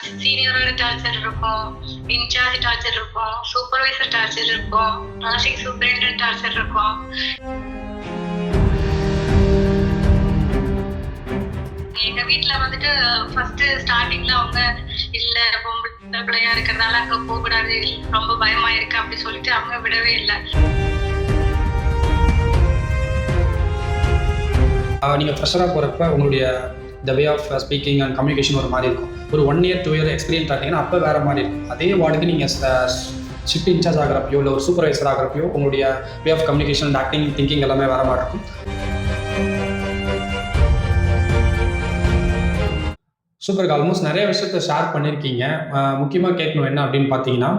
சீனியரோட torture இருக்கும், incharge torture இருக்கும், supervisor torture இருக்கும், நர்சிங் சூப்பரிண்டென்ட் டார்ச்சர் இருக்கும். எங்க வீட்டுல வந்துட்டு ஃபர்ஸ்ட் ஸ்டார்டிங்ல அவங்க இல்ல பொம்பளை பிள்ளையா இருக்கிறதால அங்க போக கூடாது, ரொம்ப பயமா இருக்கு அப்படி சொல்லிட்டு அவங்க விடவே இல்லை. நீங்கள் ஃப்ரெஷராக போகிறப்ப உங்களுடைய the way of speaking and communication ஒரு மாதிரி இருக்கும். ஒரு 1 year 2 year எக்ஸ்பீரியன்ஸ் ஆகிட்டீங்கன்னா அப்போ வேறு மாதிரி இருக்கும். அதே வார்டுக்கு நீங்கள் ஷிஃப்ட் இன்சார்ஜ் ஆகிறப்பையோ இல்லை ஒரு சூப்பர்வைசர் ஆகிறப்பையோ உங்களுடைய way of communication, acting, thinking எல்லாமே வேறு மாதிரி இருக்கும். சூப்பர், ஆல்மோஸ்ட் நிறைய விஷயத்த ஷேர் பண்ணியிருக்கீங்க. முக்கியமாக கேட்கணும் என்ன அப்படின்னு பார்த்தீங்கன்னா,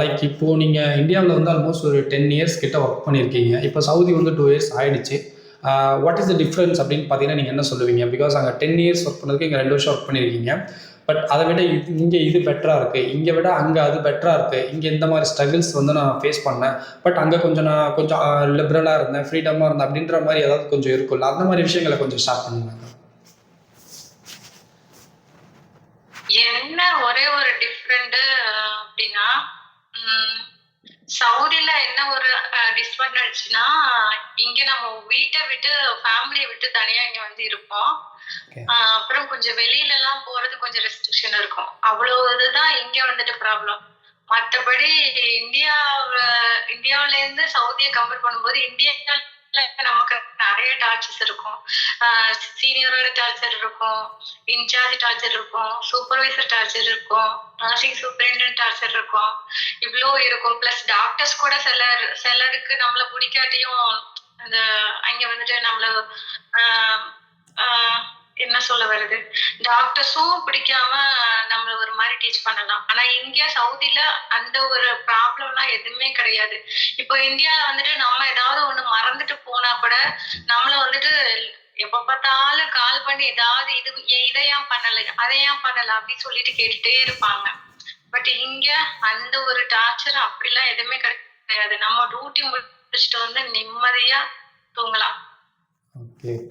லைக் இப்போது நீங்கள் இந்தியாவில் வந்து ஆல்மோஸ்ட் ஒரு 10 years கிட்ட ஒர்க் பண்ணியிருக்கீங்க. இப்போ சவுதி வந்து 2 years ஆகிடுச்சு. வாட் இஸ் த டிஃப்ரென்ஸ் அப்படின்னு பார்த்தீங்கன்னா நீங்கள் என்ன சொல்லுவீங்க? பிகாஸ் அங்கே 10 years ஒர்க் பண்ணதுக்கு இங்கே 2 வருஷம் ஒர்க் பண்ணியிருக்கீங்க. பட் அதை விட இங்கே இது பெட்டராக இருக்குது, இங்கே விட அங்கே அது பெட்டராக இருக்குது, இங்கே இந்த மாதிரி ஸ்ட்ரகிள்ஸ் வந்து நான் ஃபேஸ் பண்ணேன், பட் அங்கே நான் கொஞ்சம் லிபரலாக இருந்தேன், ஃப்ரீடமாக இருந்தேன் அப்படின்ற மாதிரி ஏதாவது கொஞ்சம் இருக்கும்ல, அந்த மாதிரி விஷயங்களை கொஞ்சம் ஷேர் பண்ணுங்க. என்ன ஒரே ஒரு டிஃப்ரெண்ட் அப்படின்னா, சவுதியில என்ன ஒரு டிஸ்அட்வான்டேஜ்னா, இங்க நம்ம வீட்டை விட்டு ஃபேமிலியை விட்டு தனியா இங்க வந்து இருப்போம். அப்புறம் கொஞ்சம் வெளியில எல்லாம் போறது கொஞ்சம் ரெஸ்ட்ரிக்ஷன் இருக்கும், அவ்வளவு இதுதான் இங்க வந்துட்டு ப்ராப்ளம். மற்றபடி இந்தியாவில இருந்து சவுதியை கம்பேர் பண்ணும்போது இந்தியாவில் நமக்கு நிறைய டார்ச்சர்ஸ் இருக்கும். சீனியரோட டார்ச்சர் இருக்கும், இன்சார்ஜ் டார்ச்சர் இருக்கும், சூப்பர்வைசர் டார்ச்சர் இருக்கும், நர்சிங் சூப்பரிண்டென்ட் டார்ச்சர் இருக்கும், இவ்வளோ இருக்கும். பிளஸ் டாக்டர்ஸ் கூட சிலருக்கு நம்மள பிடிக்காட்டியும் அந்த அங்க வந்துட்டு நம்மள என்ன சொல்ல வருது, டாக்டர்ஸும் பிடிக்காம நம்மள ஒரு மாதிரி டீச் பண்ணலாம். ஆனா இந்தியா சவுதியில அந்த ஒரு ப்ராப்ளம்லாம் எதுவுமே கிடையாது. இப்போ இந்தியால வந்துட்டு நம்ம ஏதாவது ஒண்ணு மறந்துட்டு போனா கூட நம்மள வந்துட்டு எப்ப பார்த்தாலும் கால் பண்ணி ஏதாவது இதை ஏன் பண்ணல, அதை ஏன் பண்ணல அப்படின்னு சொல்லிட்டு கேட்டுட்டே இருப்பாங்க. பட் இங்க அந்த ஒரு டார்ச்சர் அப்படிலாம் எதுவுமே கிடையாது. நம்ம டியூட்டி முடிச்சுட்டு வந்து நிம்மதியா தூங்கலாம்.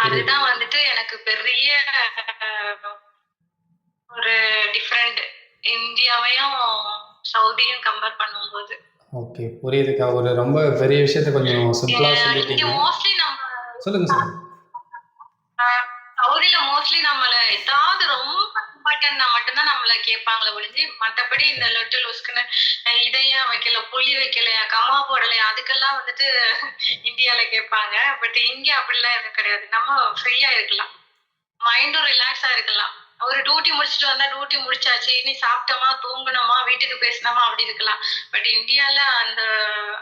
அதுதான் வந்துட்டு எனக்கு பெரிய ஒரு டிஃபரெண்ட், இந்தியாவையும் சவுதியும் கம்பேர் பண்ணும்போது. ஓகே, புரியுதுக்கா. ஒரு ரொம்ப பெரிய விஷயத்தை கொஞ்சம் சிம்பிளா சொல்லிட்டீங்க. மோஸ்ட்லி நம்ம சொல்லுங்க சார். சவுதியில மோஸ்ட்லி நம்மள ஏதாவது ரொம்ப இம்பார்ட்டன்ட்னா மட்டும்தான் நம்மள கேட்பாங்களே ஒழிஞ்சு, மற்றபடி இந்த லொட்டு லொஸ்க்குன்னு இதையா வைக்கல, புள்ளி வைக்கலையா, கம்மா போடலையா, அதுக்கெல்லாம் வந்துட்டு இந்தியால கேட்பாங்க. பட் இங்க அப்படிலாம் எதுவும் கிடையாது. நம்ம ஃப்ரீயா இருக்கலாம், மைண்டும் ரிலாக்ஸா இருக்கலாம். ஒரு டியூட்டி முடிச்சுட்டு வந்தா டியூட்டி முடிச்சாச்சு, இனி சாப்பிட்டோமா, தூங்கணுமா, வீட்டுக்கு பேசினோமா அப்படி இருக்கலாம். பட் இந்தியால அந்த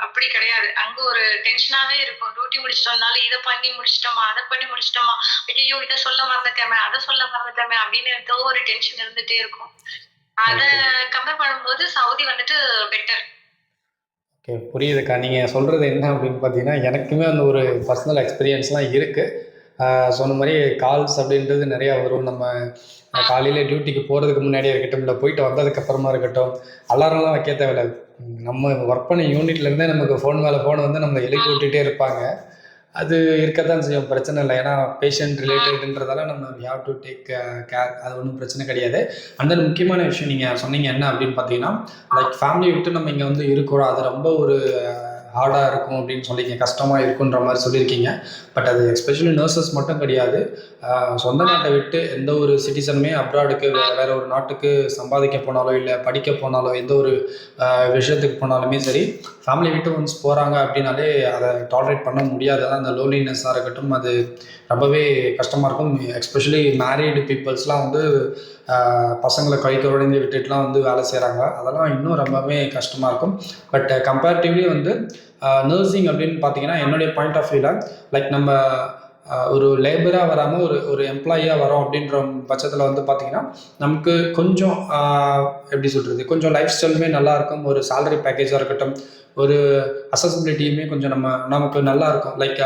அப்படி கிடையாது. அங்க ஒரு டென்ஷனாவே இருக்கும். டியூட்டி முடிச்சுட்டு வந்தாலும் இதை பண்ணி முடிச்சிட்டோமா, அதை பண்ணி முடிச்சிட்டோமா, ஐயோ இதை சொல்ல மறந்துட்டேமே, அதை சொல்ல மறந்துட்டேமே அப்படின்னு ஏதோ ஒரு டென்ஷன் இருந்துட்டே இருக்கும். அதை கம்பேர் பண்ணும்போது சவுதி வந்துட்டு பெட்டர். ஓகே, புரியுதுக்கா. நீங்கள் சொல்கிறது என்ன அப்படின்னு பார்த்தீங்கன்னா, எனக்குமே அந்த ஒரு பர்சனல் எக்ஸ்பீரியன்ஸ்லாம் இருக்குது. சொன்ன மாதிரி கால்ஸ் அப்படின்றது நிறையா வரும். நம்ம காலையில் டியூட்டிக்கு போகிறதுக்கு முன்னாடியே இருக்கட்டும், இல்லை போயிட்டு வந்ததுக்கப்புறமா இருக்கட்டும், அலாரம்லாம் வைக்க தேவையில்ல. நம்ம ஒர்க் பண்ண யூனிட்லேருந்தே நமக்கு ஃபோன் மேலே ஃபோன் வந்து நம்ம எழுப்பி விட்டுட்டே இருப்பாங்க. அது இருக்கத்தான் செய்யும், பிரச்சனை இல்லை. ஏன்னா பேஷண்ட் ரிலேட்டடுன்றதால நம்ம ஹேவ் டு டேக் கேர், அது ஒன்றும் பிரச்சனை கிடையாது. அந்த முக்கியமான விஷயம் நீங்கள் சொன்னீங்க என்ன அப்படின்னு பார்த்தீங்கன்னா, லைக் ஃபேமிலியை விட்டு நம்ம இங்கே வந்து இருக்கிறோம், அது ரொம்ப ஒரு ஹார்டாக இருக்கும் அப்படின்னு சொல்லியிருக்கீங்க, கஷ்டமாக இருக்குன்ற மாதிரி சொல்லியிருக்கீங்க. பட் அது எஸ்பெஷலி நர்சஸ் மட்டும் கிடையாது, சொந்த நாட்டை விட்டு எந்த ஒரு சிட்டிசனுமே அப்ராடுக்கு வேற ஒரு நாட்டுக்கு சம்பாதிக்க போனாலோ இல்லை படிக்க போனாலோ எந்த ஒரு விஷயத்துக்கு போனாலுமே சரி, ஃபேமிலி விட்டு ஒன்ஸ் போகிறாங்க அப்படின்னாலே அதை டாலரேட் பண்ண முடியாது. அதான் அந்த லோன்லினஸ்ஸாக இருக்கட்டும், அது ரொம்பவே கஷ்டமாக இருக்கும். எஸ்பெஷலி மேரீடு பீப்புள்ஸ்லாம் வந்து பசங்களை கை குழந்தைங்க விட்டுட்டுலாம் வந்து வேலை செய்கிறாங்க, அதெல்லாம் இன்னும் ரொம்பவே கஷ்டமாக இருக்கும். பட் கம்பேரிட்டிவ்லி வந்து நர்சிங் அப்படின்னு பார்த்தீங்கன்னா, என்னுடைய பாயிண்ட் ஆஃப் வியூவில் லைக் நம்ம ஒரு லேபராக வராமல் ஒரு எம்ப்ளாயியாக வரோம் அப்படின்ற பட்சத்தில் வந்து பார்த்திங்கன்னா, நமக்கு கொஞ்சம் எப்படி சொல்கிறது, கொஞ்சம் லைஃப் ஸ்டைலுமே நல்லாயிருக்கும். ஒரு சேலரி பேக்கேஜாக இருக்கட்டும், ஒரு அசசிபிலிட்டியுமே கொஞ்சம் நமக்கு நல்லா இருக்கும். லைக்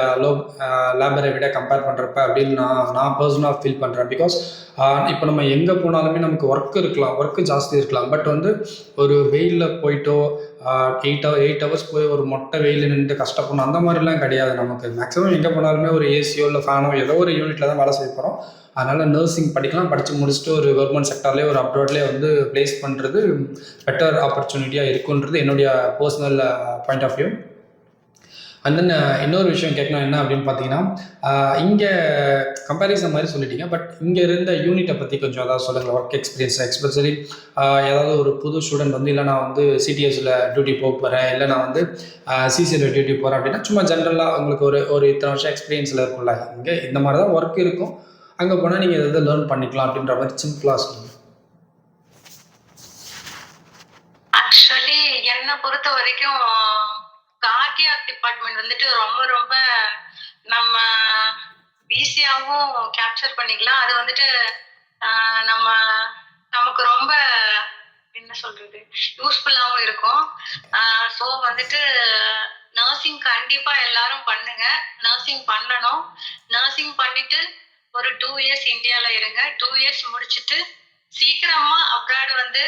லேபரை விட கம்பேர் பண்ணுறப்ப அப்படின்னு நான் பர்சனலாக ஃபீல் பண்ணுறேன். பிகாஸ் இப்போ நம்ம எங்கே போனாலுமே நமக்கு ஒர்க்கு ஜாஸ்தி இருக்கலாம். பட் வந்து ஒரு வெயிலில் போயிட்டோ 8 hours போய் ஒரு மொட்டை வெயில் நின்று கஷ்டப்படணும் அந்த மாதிரிலாம் கிடையாது. நமக்கு மேக்ஸிமம் எங்கே போனாலுமே ஒரு ஏசியோ இல்லை ஃபேனோ ஏதோ ஒரு யூனிட்டில் தான் வேலை செய்ய போகிறோம். அதனால் நர்சிங் படிக்கலாம், படித்து முடிச்சுட்டு ஒரு கவர்மெண்ட் செக்டார்லேயே ஒரு அப்ராட்லேயே வந்து ப்ளேஸ் பண்ணுறது பெட்டர் ஆப்பர்ச்சுனிட்டியாக இருக்குன்றது என்னுடைய personal point of view. And then இன்னொரு விஷயம் கேட்கணும் என்ன அப்படின்னு பார்த்தீங்கன்னா, இங்கே கம்பேரிசன் மாதிரி சொல்லிட்டீங்க, பட் இங்கே இருந்த யூனிட்டை பற்றி கொஞ்சம் அதாவது சொல்லுங்கள். ஒர்க் எக்ஸ்பீரியன்ஸ் எக்ஸ்பெஷலி ஏதாவது ஒரு புது ஸ்டூடெண்ட் வந்து இல்லை நான் வந்து சிடிஎஸில் டியூட்டி போக போகிறேன், இல்லை நான் வந்து சிசியில் டியூட்டி போகிறேன் அப்படின்னா சும்மா ஜென்ரலாக உங்களுக்கு ஒரு ஒரு இத்தனை வருஷம் எக்ஸ்பீரியன்ஸில் இருக்கும்ல, இங்கே இந்த மாதிரி தான் ஒர்க் இருக்கும், அங்கே போனால் நீங்கள் எதாவது லேர்ன் பண்ணிக்கலாம் அப்படின்ற மாதிரி சிம்பிளாக சொல்லுங்கள். ஆக்சுவலி என்னை பொறுத்த வரைக்கும் கார்டியாக் டிபார்ட்மெண்ட் வந்துட்டு ரொம்ப ரொம்ப நம்ம ஈஸியாகவும் கேப்சர் பண்ணிக்கலாம். அது வந்துட்டு நம்ம நமக்கு ரொம்ப என்ன சொல்றது யூஸ்ஃபுல்லாகவும் இருக்கும். ஸோ வந்துட்டு நர்சிங் கண்டிப்பா எல்லாரும் பண்ணுங்க. நர்சிங் பண்ணணும். நர்சிங் பண்ணிட்டு ஒரு 2 இயர்ஸ் இந்தியால இருங்க. 2 இயர்ஸ் முடிச்சுட்டு சீக்கிரமா அப்ராட் வந்து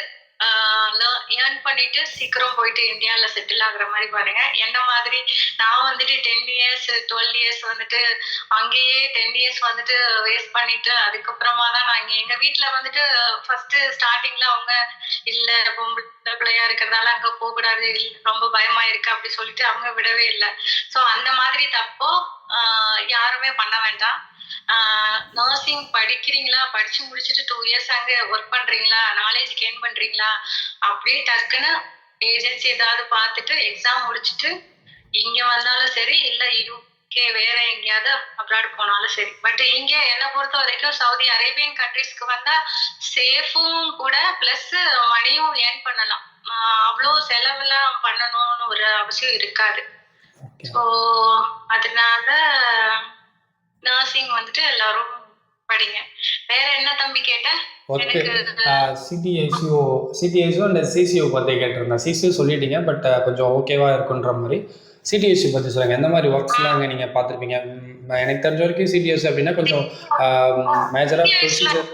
ஏர்ன் பண்ணிட்டு சீக்கிரம் போயிட்டு இந்தியால செட்டில் ஆகுற மாதிரி பாருங்க. என்ன மாதிரி நான் வந்துட்டு 10 இயர்ஸ் 12 இயர்ஸ் வந்துட்டு அங்கேயே 10 இயர்ஸ் வந்துட்டு வேஸ்ட் பண்ணிட்டு அதுக்கப்புறமா தான் நான் இங்க எங்க வீட்டுல வந்துட்டு ஃபர்ஸ்ட் ஸ்டார்டிங்ல அவங்க இல்ல பொம்பளை பிள்ளையா இருக்கிறதால அங்க போக கூடாது, ரொம்ப பயமா இருக்கு அப்படி சொல்லிட்டு அவங்க விடவே இல்லை. ஸோ அந்த மாதிரி தப்போ யாருமே பண்ண வேண்டாம். நர்சிங் படிக்கிறீங்களா, படிச்சு முடிச்சுட்டு 2 இயர்ஸ் அங்க ஒர்க் பண்றீங்களா, நாலேஜ் கெயின் பண்றீங்களா, அப்படியே டக்குன்னு ஏஜென்சி ஏதாவது பார்த்துட்டு எக்ஸாம் முடிச்சுட்டு இங்க வந்தாலும் சரி, இல்ல யூகே வேற எங்கேயாவது அப்ராட் போனாலும் சரி. பட் இங்க என்ன பொறுத்த வரைக்கும் சவுதி அரேபியன் கண்ட்ரிஸ்க்கு வந்தா சேஃபும் கூட பிளஸ் மணியும் ஏர்ன் பண்ணலாம். அவ்வளோ செலவுலாம் பண்ணணும்னு ஒரு அவசியம் இருக்காது. ஸோ அதனால நர்சிங் வந்துட்டு எல்லாரும் படிங்க. வேற என்ன தம்பி கேட்ட? ஓகே, சிடிஐசிஓ அண்ட் சிசிஓ பற்றி கேட்டிருந்தேன். சிசிஓ சொல்லிட்டீங்க, பட் கொஞ்சம் ஓகேவாக இருக்குன்ற மாதிரி சிடிஎஸ்சி பற்றி சொல்லுங்கள். எந்த மாதிரி ஒர்க்ஸ்லாம் அங்கே நீங்கள் பார்த்துருப்பீங்க? எனக்கு தெரிஞ்ச வரைக்கும் சிடிஎஸ்சி அப்படின்னா கொஞ்சம் மேஜராக ப்ரொசீஜர்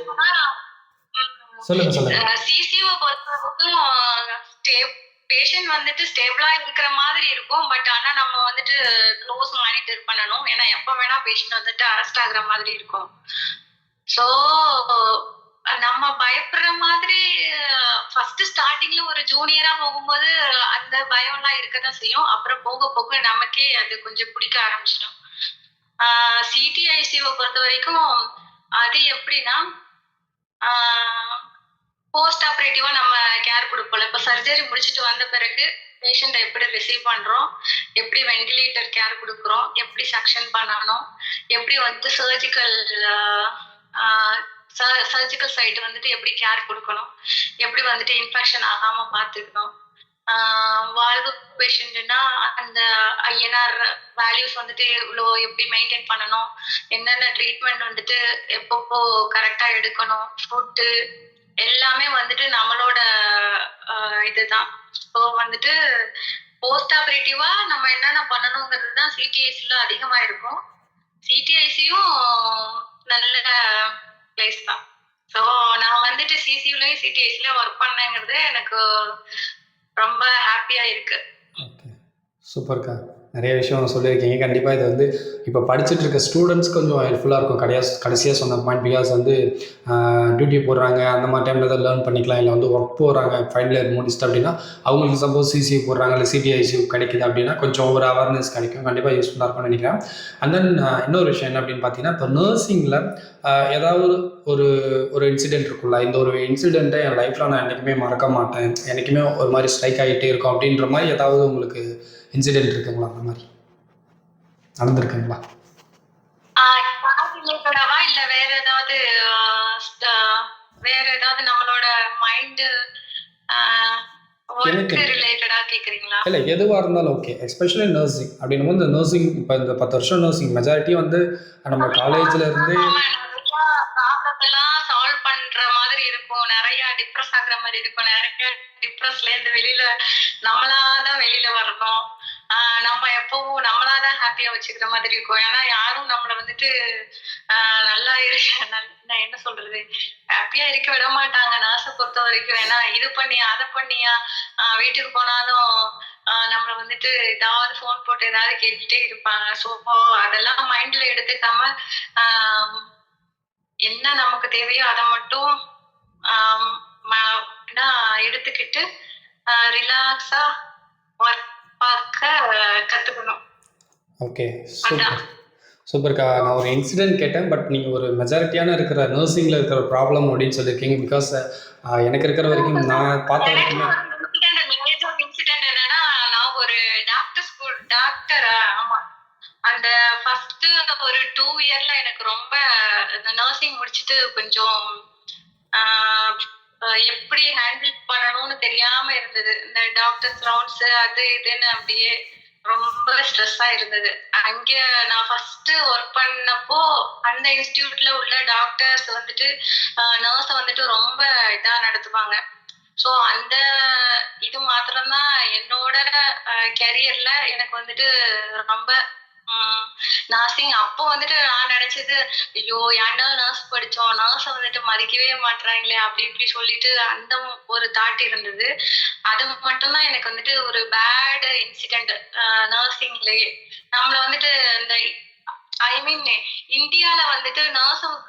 சொல்லுங்கள். சிசிஓ பொறுத்தவரைக்கும் பேஷண்ட் வந்துட்டு ஸ்டேபிளா இருக்கிற மாதிரி இருக்கும். பட் ஆனா நம்ம வந்துட்டு க்ளோஸ் மானிட்டர் பண்ணணும். ஏன்னா எப்ப வேணா பேஷண்ட் வந்துட்டு அரெஸ்ட் ஆகுற மாதிரி இருக்கும். ஸோ நம்ம பயப்படுற மாதிரி ஃபர்ஸ்ட் ஸ்டார்டிங்ல ஒரு ஜூனியரா போகும்போது அந்த பயம்லாம் இருக்கதான் செய்யும். அப்புறம் போக போக நமக்கே அது கொஞ்சம் பிடிக்க ஆரம்பிச்சிடும். சிடிஐசிஓ பொறுத்த வரைக்கும் அது எப்படின்னா போஸ்ட் ஆப்ரேட்டிவா நம்ம கேர் கொடுப்போம். இப்ப சர்ஜரி முடிச்சுட்டு வந்த பிறகு பேஷண்ட்டை எப்படி ரிசீவ் பண்றோம், எப்படி வென்டிலேட்டர் கேர் கொடுக்குறோம், எப்படி சக்ஷன் பண்ணணும், எப்படி வந்து சர்ஜிக்கல் சைட் வந்துட்டு எப்படி கேர் கொடுக்கணும், எப்படி வந்துட்டு இன்ஃபெக்ஷன் ஆகாம பார்த்துக்கணும், வாழ்வு பேஷண்ட்னா அந்த ஐஎன்ஆர் வேல்யூஸ் வந்துட்டு இவ்வளோ எப்படி மெயின்டைன் பண்ணணும், என்னென்ன ட்ரீட்மெண்ட் வந்துட்டு எப்பப்போ கரெக்டா எடுக்கணும், ஃபுட்டு எல்லாமே வந்துட்டு நம்மளோட இதுதான். ஸோ வந்துட்டு போஸ்ட் ஆப்ரேட்டிவா நம்ம என்னென்ன பண்ணணுங்கிறது தான் சிடிஐசில அதிகமா இருக்கும். சிடிஐசியும் நல்ல பிளேஸ் தான். ஸோ நான் வந்துட்டு சிசியூலையும் சிடிஐசிலையும் ஒர்க் பண்ணேங்கிறது எனக்கு ரொம்ப ஹாப்பியா இருக்கு. ஓகே, சூப்பர்க்கா. நிறைய விஷயம் சொல்லியிருக்கீங்க. கண்டிப்பாக இது வந்து இப்போ படிச்சுட்டு இருக்க ஸ்டூடெண்ட்ஸ் கொஞ்சம் ஹெல்ப்ஃபுல்லாக இருக்கும். கடைசியாக சொன்ன பாயிண்ட். பிகாஸ் வந்து டியூட்டி போடுறாங்க, அந்த மாதிரி டைமில் தான் லேர்ன் பண்ணிக்கலாம். இல்லை வந்து ஒர்க் போகிறாங்க ஃபைனல் இயர் முடிச்சுட்டு அப்படின்னா அவங்களுக்கு சப்போஸ் சிசியூ போடுறாங்க இல்லை சிடிஐசியூ கிடைக்குது அப்படின்னா கொஞ்சம் ஒரு அவேர்னஸ் கிடைக்கும். கண்டிப்பாக யூஸ்ஃபுல்லாக இருக்கும்னு நினைக்கிறேன். அண்ட் தென் இன்னொரு விஷயம் என்ன அப்படின்னு பார்த்தீங்கன்னா, இப்போ நர்சிங்கில் ஏதாவது ஒரு ஒரு இன்சிடென்ட் இருக்குல்ல, இந்த ஒரு இன்சிடெண்ட்டை என் லைஃப்பில் நான் என்றைக்குமே மறக்க மாட்டேன், என்றைக்குமே ஒரு மாதிரி ஸ்ட்ரைக் ஆகிட்டே இருக்கும் அப்படின்ற மாதிரி ஏதாவது உங்களுக்கு இன்சிடென்ட் இருக்குங்களா? அந்த மாதிரி நடந்திருக்குங்களா? இல்ல வேற ஏதாவது நம்மளோட மைண்ட் ரிலேட்டடா கேக்குறீங்களா? இல்லை, எதுவாக இருந்தாலும் ஓகே. எஸ்பெஷலி நர்சிங் அப்படின்னும் போது இந்த நர்சிங் இப்போ இந்த 10 வருஷம் நர்சிங் மெஜாரிட்டி வந்து நம்ம காலேஜில் இருந்து சால்வ் பண்ற மாதிரி இருக்கும். நிறைய டிப்ரெஸ் ஆகுற மாதிரி இருக்கும். நிறைய டிப்ரெஸ்ல இருந்து வெளியில நம்மளாதான் வெளியில வரணும். நம்ம எப்பவும் நம்மளாதான் ஹாப்பியா வச்சுக்கிற மாதிரி இருக்கும். ஏன்னா யாரும் நம்மள வந்துட்டு நல்லா நான் என்ன சொல்றது ஹாப்பியா இருக்க விட மாட்டாங்க நர்ஸை பொறுத்த வரைக்கும். ஏன்னா இது பண்ணியா அதை பண்ணியா, வீட்டுக்கு போனாலும் நம்மள வந்துட்டு ஏதாவது போன் போட்டு ஏதாவது கேட்டுட்டே இருப்பாங்க. ஸோ அதெல்லாம் மைண்ட்ல எடுத்துக்காம என்ன நமக்கு தேவையோ அதை மட்டும் எடுத்துக்கிட்டு ரிலாக்ஸா ஒர்க் பார்க்க கத்துக்கணும். ஓகே, சூப்பர் சூப்பர்க்கா. நான் ஒரு இன்சிடென்ட் கேட்டேன், பட் நீங்கள் ஒரு மெஜாரிட்டியான இருக்கிற நர்சிங்கில் இருக்கிற ப்ராப்ளம் அப்படின்னு சொல்லியிருக்கீங்க. பிகாஸ் எனக்கு இருக்கிற வரைக்கும் நான் பார்த்த வரைக்குமே இன்சிடென்ட் என்னன்னா, நான் ஒரு டாக்டர். ஆமா, அந்த ஃபர்ஸ்ட் ஒரு 2 இயர்ல எனக்கு ரொம்ப நர்சிங் முடிச்சுட்டு கொஞ்சம் எப்படி ஹேண்டில் பண்ணணும்னு தெரியாம இருந்தது. இந்த டாக்டர்ஸ் ரவுண்ட்ஸ் அது இதுன்னு அப்படியே ரொம்ப ஸ்ட்ரெஸ்ஸா இருந்தது. அங்க நான் ஃபர்ஸ்ட் ஒர்க் பண்ணப்போ அந்த இன்ஸ்டிடியூட்ல உள்ள டாக்டர்ஸ் வந்துட்டு நர்ஸ வந்துட்டு ரொம்ப இதா நடத்துவாங்க. ஸோ அந்த இது மாத்திரம்தான் என்னோட கெரியர்ல எனக்கு வந்துட்டு ரொம்ப நர்சிங் அப்போ வந்துட்டு நான் நினைச்சது, ஐயோ ஏன்டா நர்ஸ் படிச்சோம், நர்ஸை வந்துட்டு மதிக்கவே மாட்றாங்களே அப்படி இப்படி சொல்லிட்டு அந்த ஒரு தாட் இருந்தது. அது மட்டும்தான் எனக்கு வந்துட்டு ஒரு பேட் இன்சிடென்ட் நர்சிங்லயே. நம்மள வந்துட்டு இந்த இந்தியால வந்துட்டு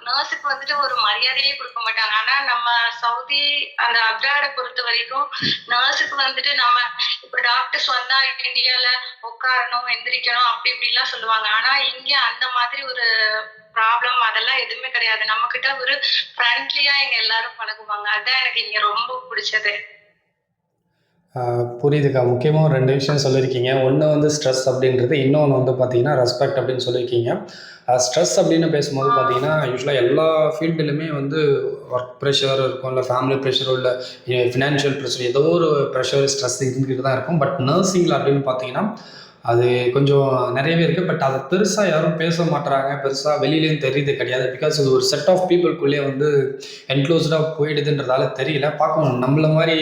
நர்ஸுக்கு வந்துட்டு ஒரு மரியாதையே கொடுக்க மாட்டாங்க. ஆனா நம்ம சவுதி அந்த அப்ராட பொறுத்த வரைக்கும் நர்ஸுக்கு வந்துட்டு நம்ம இப்ப டாக்டர்ஸ் வந்தா இந்தியால உட்காரணும் எந்திரிக்கணும் அப்படி இப்படி எல்லாம் சொல்லுவாங்க. ஆனா இங்க அந்த மாதிரி ஒரு ப்ராப்ளம் அதெல்லாம் எதுவுமே கிடையாது. நம்ம கிட்ட ஒரு ஃப்ரெண்ட்லியா இங்க எல்லாரும் பழகுவாங்க. அதான் எனக்கு இங்க ரொம்ப பிடிச்சது. புரியுதுக்கா. முக்கியமாக 2 விஷயம் சொல்லியிருக்கீங்க. ஒன்று வந்து ஸ்ட்ரெஸ் அப்படின்றது, இன்னொன்று வந்து பார்த்தீங்கன்னா ரெஸ்பெக்ட் அப்படின்னு சொல்லியிருக்கீங்க. ஸ்ட்ரெஸ் அப்படின்னு பேசும்போது பார்த்தீங்கன்னா, யூசுவலாக எல்லா ஃபீல்டுலையுமே வந்து ஒர்க் ப்ரெஷர் இருக்கும், இல்லை ஃபேமிலி ப்ரெஷரோ, இல்லை ஃபினான்ஷியல் ப்ரெஷர், ஏதோ ஒரு ப்ரெஷர், ஸ்ட்ரெஸ் இருந்துக்கிட்டு தான் இருக்கும். பட் நர்சிங்கில் அப்படின்னு பார்த்தீங்கன்னா, அது கொஞ்சம் நிறையவே இருக்குது. பட் அதை பெருசாக யாரும் பேச மாட்றாங்க, பெருசாக வெளியிலேயும் தெரியுது கிடையாது. பிகாஸ் இது ஒரு செட் ஆஃப் பீப்புளுக்குள்ளேயே வந்து என்க்ளோஸ்டாக போயிடுதுன்றதால தெரியல. பார்க்கணும், நம்மள மாதிரி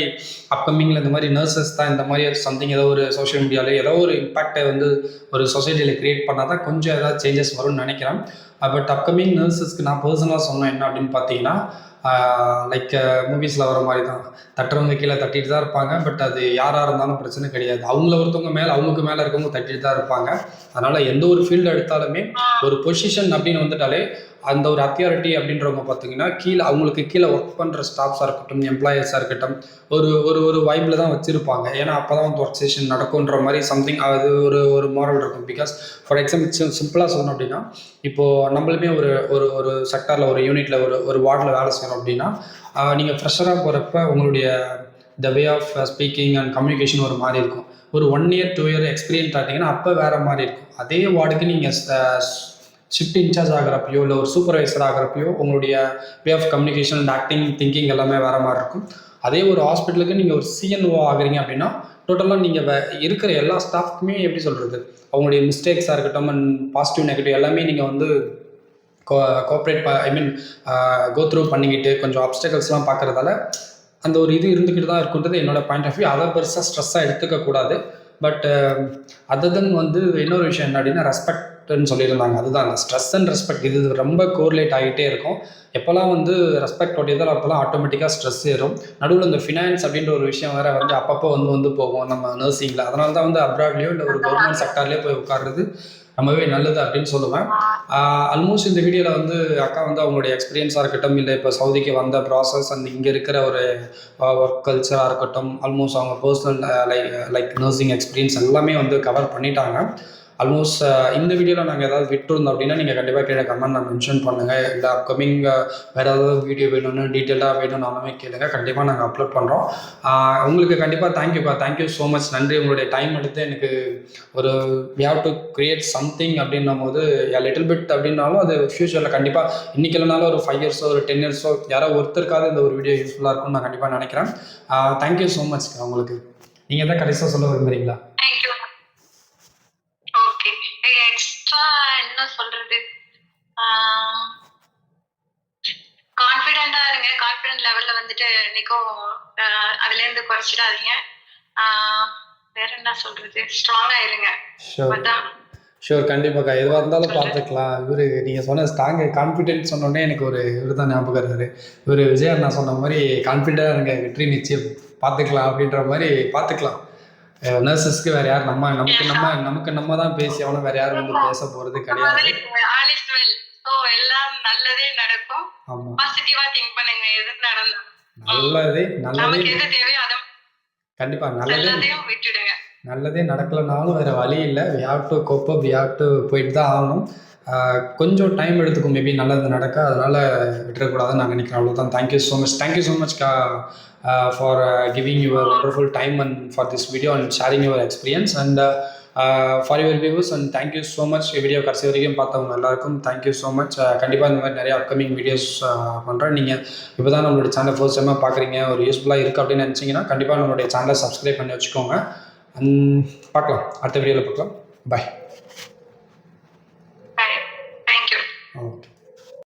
அப்கமிங்கில் இந்த மாதிரி நர்சஸ் தான் இந்த மாதிரி சம்திங் ஏதோ ஒரு சோஷியல் மீடியாவில் ஏதோ ஒரு இம்பாக்டை வந்து ஒரு சொசைட்டியில் க்ரியேட் பண்ணால் தான் கொஞ்சம் ஏதாவது சேஞ்சஸ் வரும்னு நினைக்கிறேன். பட் அப்கமிங் நர்சஸ்க்கு நான் பர்சனலாக சொன்னேன் என்ன அப்படின்னு பார்த்தீங்கன்னா, லைக் மூவிஸில் வர மாதிரி தான், தட்டுறவங்க கீழே தட்டிட்டு தான் இருப்பாங்க. பட் அது யாராக இருந்தாலும் பிரச்சனை கிடையாது. அவங்கள ஒருத்தவங்க மேலே அவங்களுக்கு மேலே இருக்கவங்க தட்டிட்டு தான் இருப்பாங்க. அதனால் எந்த ஒரு ஃபீல்டு எடுத்தாலுமே ஒரு பொசிஷன் அப்படின்னு வந்துட்டாலே அந்த ஒரு அத்தியாரிட்டி அப்படின்றவங்க பார்த்தீங்கன்னா அவங்களுக்கு கீழே ஒர்க் பண்ணுற ஸ்டாஃப்ஸாக இருக்கட்டும், எம்ப்ளாயர்ஸாக இருக்கட்டும், ஒரு ஒரு ஒரு வைப்பில் தான் வச்சுருப்பாங்க. ஏன்னா அப்போ தான் வந்து ஒர்க் செஷன் நடக்குன்ற மாதிரி சம்திங் அது ஒரு ஒரு மாரல் இருக்கும். பிகாஸ் ஃபார் எக்ஸாம்பிள் சிம்பிளாக சொல்லணும் அப்படின்னா, இப்போது நம்மளுமே ஒரு ஒரு ஒரு செக்டாரில் ஒரு யூனிட்டில் ஒரு வார்டில் வேலை செய்கிறோம் அப்படின்னா, நீங்கள் ஃப்ரெஷராக போகிறப்ப உங்களுடைய the way of speaking and communication ஒரு மாதிரி இருக்கும். ஒரு 1 இயர் 2 இயர் எக்ஸ்பீரியன்ஸ் ஆகிட்டிங்கன்னா அப்போ வேறு மாதிரி இருக்கும். அதே வார்டுக்கு நீங்கள் ஷிஃப்ட் இன்சார்ஜ் ஆகிறப்பையோ, இல்லை ஒரு சூப்பர்வைசர் ஆகிறப்பையோ உங்களுடைய way of communication and acting, thinking எல்லாமே வேறு மாதிரி இருக்கும். அதே ஒரு ஹாஸ்பிட்டலுக்கு நீங்கள் ஒரு சிஎன்ஓ ஆகுறீங்க அப்படின்னா, டோட்டலாக நீங்கள் இருக்கிற எல்லா ஸ்டாஃப்க்குமே எப்படி சொல்கிறது, அவங்களுடைய மிஸ்டேக்ஸாக இருக்கட்டும் அண்ட் பாசிட்டிவ் நெகட்டிவ் எல்லாமே நீங்கள் வந்து கோஆப்ரேட் கோ த்ரூ பண்ணிக்கிட்டு கொஞ்சம் ஆப்ஸ்டக்கல்ஸ்லாம் பார்க்குறதால அந்த ஒரு இது இருந்துக்கிட்டு தான் இருக்குன்றது என்னோட பாயிண்ட் ஆஃப் வியூ. அதை பெருசாக ஸ்ட்ரெஸ்ஸாக எடுத்துக்கக்கூடாது. பட் அதர் தென் வந்து இன்னொரு விஷயம் என்ன அப்படின்னா, ரெஸ்பெக்ட்னு சொல்லியிருந்தாங்க. அதுதான் அந்த ஸ்ட்ரெஸ் அண்ட் ரெஸ்பெக்ட் இது ரொம்ப கோரிலேட் ஆகிட்டே இருக்கும். எப்போல்லாம் வந்து ரெஸ்பெக்ட் உடையதோ அப்போல்லாம் ஆட்டோமேட்டிக்காக ஸ்ட்ரெஸ் ஏறும். நடுவில் இந்த ஃபினான்ஸ் அப்படின்ற ஒரு விஷயம் வேறு வந்து அப்பப்போ வந்து போகும் நம்ம நர்சிங்கில். அதனால தான் வந்து அப்ராட்லேயோ இல்லை ஒரு கவர்மெண்ட் செக்டார்லேயோ போய் உட்கார்றது ரொம்பவே நல்லது அப்படின்னு சொல்லுவேன். ஆல்மோஸ்ட் இந்த வீடியோவில் வந்து அக்கா வந்து அவங்களுடைய எக்ஸ்பீரியன்ஸாக இருக்கட்டும், இல்லை இப்போ சவுதிக்கு வந்த ப்ராசஸ் அண்ட் இங்கே இருக்கிற ஒரு ஒர்க் கல்ச்சராக இருக்கட்டும், ஆல்மோஸ்ட் அவங்க பர்சனல் லைக் நர்சிங் எக்ஸ்பீரியன்ஸ் எல்லாமே வந்து கவர் பண்ணிட்டாங்க. ஆல்மோஸ்ட் இந்த வீடியோவில் நாங்கள் ஏதாவது விட்டுருந்தோம் அப்படின்னா நீங்கள் கண்டிப்பாக கீழே கமெண்ட் மென்ஷன் பண்ணுங்கள். இல்லை அப்கமிங் வேறு ஏதாவது வீடியோ வேணும்னு டீட்டெயிலாக வேணும்னாலுமே கேளுங்க, கண்டிப்பாக நாங்கள் அப்லோட் பண்ணுறோம். உங்களுக்கு கண்டிப்பாக தேங்க்யூக்கா, தேங்க்யூ ஸோ மச். நன்றி. உங்களுடைய டைம் எடுத்து எனக்கு ஒரு we have to create something அப்படின்னும் போது லிட்டில் பிட் அப்படின்னாலும் அது ஃப்யூச்சரில் கண்டிப்பாக இன்றைக்கி இல்லைனாலும் ஒரு 5 இயர்ஸோ ஒரு 10 இயர்ஸோ யாரோ ஒருத்தருக்காவது இந்த ஒரு வீடியோ யூஸ்ஃபுல்லாக இருக்கும்னு நான் கண்டிப்பாக நினைக்கிறேன். Thank you so much. உங்களுக்கு நீங்கள் தான் கடைசியாக சொல்ல விரும்புகிறீங்களா? என்ன சொல்றது, கான்ஃபிடென்ட்டா இருங்க. கான்ஃபிடென்ட் லெவல்ல வந்துட்டு நிக்கும், அதுல இருந்து குறைச்சிடாதீங்க. வேற என்ன சொல்றது, ஸ்ட்ராங்கா இருங்க. ஷூர், கண்டிப்பாக்கா. எதுவாக இருந்தாலும் பார்த்துக்கலாம். நீங்கள் சொன்ன ஸ்ட்ராங்கு கான்ஃபிடென்ட் சொன்னோடனே எனக்கு ஒரு தான் ஞாபகம் இருக்காரு. விஜய் அண்ணா சொன்ன மாதிரி கான்ஃபிடென்ட்டாக இருங்க, வெற்றி நிச்சயம், பார்த்துக்கலாம் அப்படின்ற மாதிரி பார்த்துக்கலாம். நர்சஸ்க்கு வேறு யார், நமக்கு நம்ம தான் பேசி ஆகணும், வேறு யாரும் வந்து பேச போகிறது கிடையாது. ஸோ எல்லாம் நல்லதே நடக்கும். ஆமாம், பாசிட்டிவா திங்க் பண்ணுங்க. எது நடந்தாலும் நல்லதே நமக்கு எது தேவையோ அதை கண்டிப்பாக நல்லதே எல்லாத்தையும் விட்டுடுங்க. நல்லதே நடக்கலைனாலும் வேறு வழி இல்லை. We have to cope up, we have to போயிட்டு தான் ஆகணும். கொஞ்சம் டைம் எடுத்துக்கும் மேபி நல்லது நடக்க, அதனால் விட்டுறக்கூடாதுன்னு நான் நினைக்கிறேன். அவ்வளோதான். Thank you so much for giving your wonderful time and for this video and sharing your experience and for your views and thank you so much. Video கடைசி வரைக்கும் பார்த்தவங்க எல்லாருக்கும் தேங்க்யூ ஸோ மச். கண்டிப்பாக இந்த மாதிரி நிறைய அப்கமிங் வீடியோஸ் பண்ணுறேன். நீங்கள் இப்போ தான் நம்மளுடைய சேனல் ஃபர்ஸ்ட் டைமாக பார்க்குறீங்க, ஒரு யூஸ்ஃபுல்லாக இருக்குது அப்படின்னு நினச்சிங்கன்னா கண்டிப்பாக நம்மளுடைய சேனலை சப்ஸ்கிரைப் பண்ணி வச்சுக்கோங்க. பார்க்கலாம், அடுத்த வீடியோவில் பார்க்கலாம். பாய்.